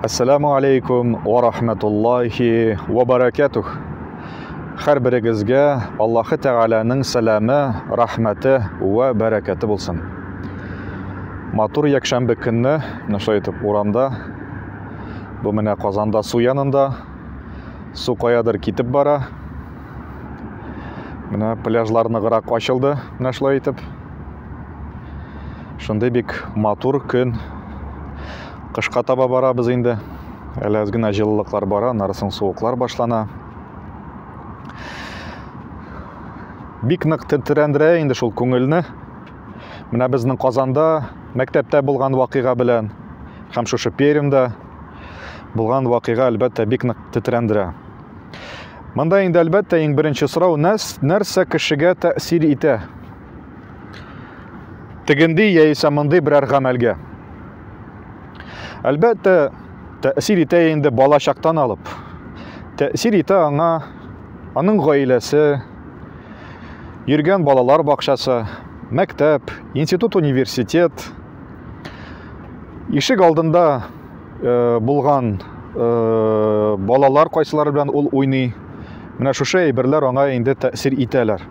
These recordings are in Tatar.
Ассаламу алейкум ва рахматуллахи ва баракатух. Һәр берегезгә Аллаһы Тәгаләнең сәламе, рахмәте ва бәрәкәте булсын. Матур якшәмбе көнне, менә шулай итеп урамда, бу менә Казанда су янында, су каядыр китеп бара. Менә пляжлар ныграк ачылды, менә шулай итеп. Шундый бик матур көн. Кышка таба барабыз инде. Әле аз гына җылылыклар бара, нарсын суыклар башлана. Бик нык тетрәндерә инде шул күңелне. Менә безнең Казанда мәктәптә булган вакыйга белән һәм шушы Пермьдә булган вакыйга әлбәттә бик нык тетрәндерә. Монда инде әлбәттә иң беренче сорау нәрсә кешегә тәэсир итә? Тегенди яисә мондый берәр гамәлгә. Әлбәттә, тәэсир итә инде бала чактан алып. Тәэсир итә аңа, аның гаиләсе, йөргән балалар бакчасы, мәктәп, институт, университет, ишек алдында булган балалар кайсылары белән ул уйный. Менә шушы әйберләр аңа инде тәэсир итәләр.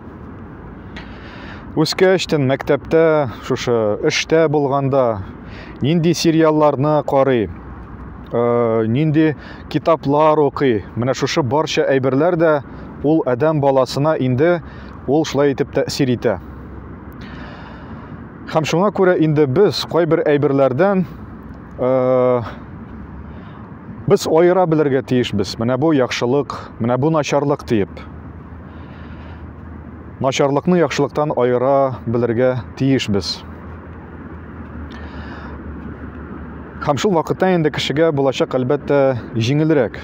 Үскәчтән мәктәптә, шушы эштә булганда нинди сериалларны карый, нинди китаплар укый. Менә шушы барча әйберләр дә ул адәм баласына инде ул шулай итеп тәэсир итә. Һәм шуңа күрә инде без кайбер әйберләрдән без аера белергә тиешбез. Менә бу яхшылык, менә бу начарлык диеп. Начарлыкны яхшылыктан аера белергә тиешбез. Һәм шул вакытта инде кешегә булачак әлбәттә җиңелрәк.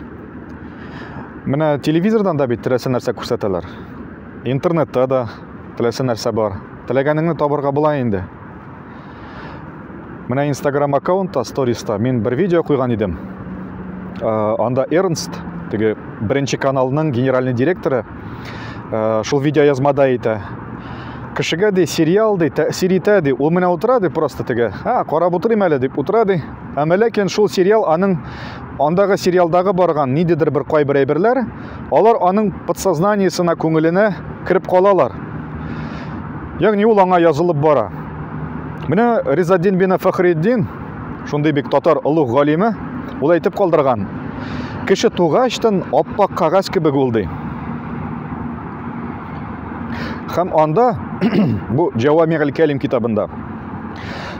Менә телевизордан да бит теләсә нәрсә күрсәтәләр. Интернетта да теләсә нәрсә бар. Теләгәнеңне табырга була инде. Менә Instagram аккаунтта, сториста мин бер видео куйган идем. Анда Эрнст, теге беренче каналның генеральный директоры, шул видео язмада әйтә. Кешегә ди сериал ди тәэсир итә ди. Ул менә утыра ди просто теге. Карап утырыйм әле дип утыра ди. Әмма ләкин шул сериал аның андагы сериалдагы барган ниндидер бер кайбер әйберләр, алар аның подсознаниесына, күңеленә кирип калалар. Ягъни ул аңа язылып бара. Менә Ризаддин бин Фәхреддин, шундый бик татар олуг галиме, ул әйтеп калдырган. Кеше тугачтан аппак кагаз кебек ул ди. Һәм анда бу Җавамиғул Кәлим китабында.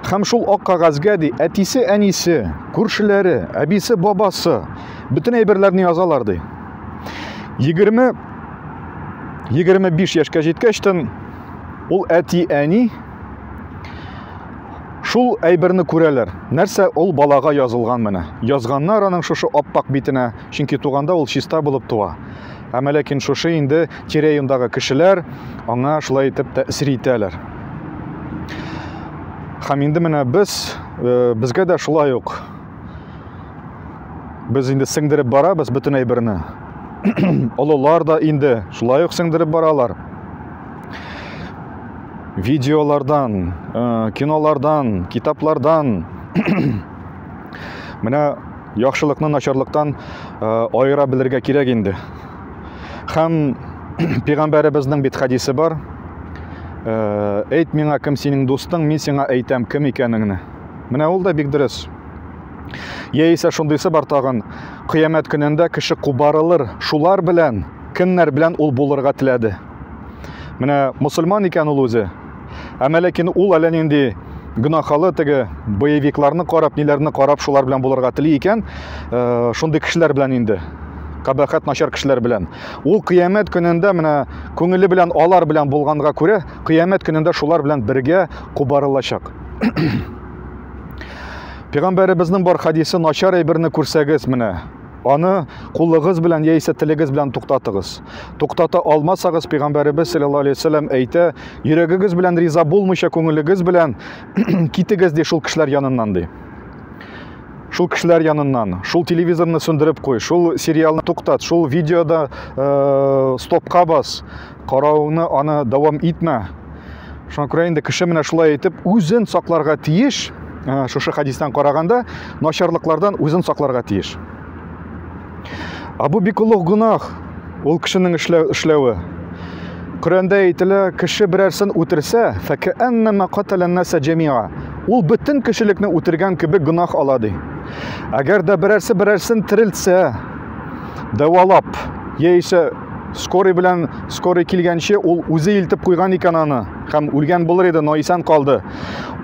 Һәм шул ак кагазга ди әтисе, әнисе, күршеләре, әбисе, бабасы бөтен әйберләрне язалар ди. 20-25 яшькә җиткәчтән ул әти, әни шул әйберне күрәләр. Нәрсә ул балага язылган менә. Язганнар аның шушы аппак битенә, чөнки туганда ул чиста булып туа. Әмма ләкин шушы инде тирә-юндагы кешеләр аңа шулай итеп тәэсир итәләр. Һәм инде менә безгә дә шулай ук. Без инде сеңдереп барабыз бөтен әйберне. Олылар да инде шулай ук сеңдереп баралар. Видеолардан, кинолардан, китаплардан менә яхшылыкны начарлыктан аера белергә кирәк инде. Һәм Пәйгамбәребезнең бит хадисе бар. Әйт миңа кем синең дустың, мин сиңа әйтәм кем икәнеңне. Менә ул да бик дөрес. Яисә шундыйсы бар тагын, кыямәт көнендә кеше кубарылыр, шулар белән, кемнәр белән ул булырга теләде. Менә мусульман икән ул үзе. Әмма ләкин ул әле нинди гөнаһлы теге боевикларны карап, ниләрне карап шулар белән булырга тели икән, шундый кешеләр белән инде. Кабахат начар кешеләр белән. Ул кыямәт көнендә менә күңеле белән алар белән булганга күрә, кыямәт көнендә шулар белән бергә кубарылачак. Пәйгамбәребезнең бар хадисе начар әйберне күрсәгез менә. Аны кулыгыз белән яисә телегез белән туктатыгыз. Туктата алмасагыз, Пәйгамбәребез саллаллаһу алейһи ва саллям әйтә, йөрәгегез белән риза булмыйча күңелегез белән китегез ди шул кешеләр яныннан ди. Шул кешеләр яныннан, шул телевизорны сөндереп куй, шул сериалны туктат, шул видеода стопка бас, карауны аны дәвам итмә. Шуңа күрә инде кеше менә шулай әйтеп үзен сакларга тиеш. шушы хадистан караганда начарлыклардан үзен сакларга тиеш. Бу бик улуг гунах, ул кешенең эшләве. Коръәндә әйтелә, кеше берәрсен үтерсә, фәкәаннама каталан-наса җамиа. Ул бөтен кешелекне үтергән кебек гунах ала ди. Әгәр дә берәрсен терелтсә, дәвалап, яисә скорый килгәнче ул үзе илтеп куйган икән аны, һәм үлгән булыр иде, но исән калды.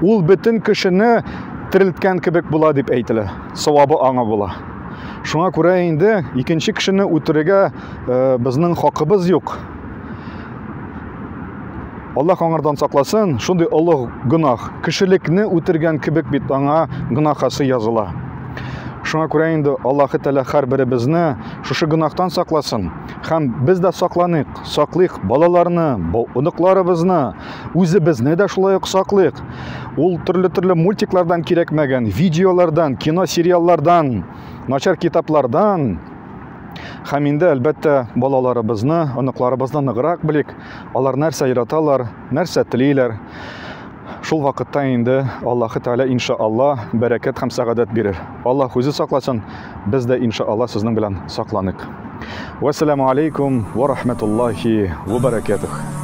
Ул бөтен кешене терелткән кебек була дип әйтелә. Савабы аңа була. Шуңа күрә инде икенче кешене үтерергә безнең хакыбыз юк. Аллаһ аңардан сакласын, шундый олуг гунах, кешелекне үтергән кебек бит аңа гунахасы языла. Шуңа күрә инде Аллаһы Тәала һәрберебезне шушы гунахтан сакласын. Һәм без дә саклыйк балаларны, оныкларыбызны, үзебезне дә шулай ук саклыйк. Ул төрле мультиклардан кирәкмәгән, видеолардан, кино сериаллардан, начар китаплардан. Һәм инде әлбәттә балаларыбызны, оныкларыбызны ныграк белик. Алар нәрсә яраталар, нәрсә телиләр. Шул вакытта инде Аллаһы Тәала иншаалла бәрәкәт һәм сәгадәт бирер. Аллаһ үзе сакласын, без дә иншаалла сезнең белән сакланык. Вассаламу алейкум ва рахматуллахи ва баракатух.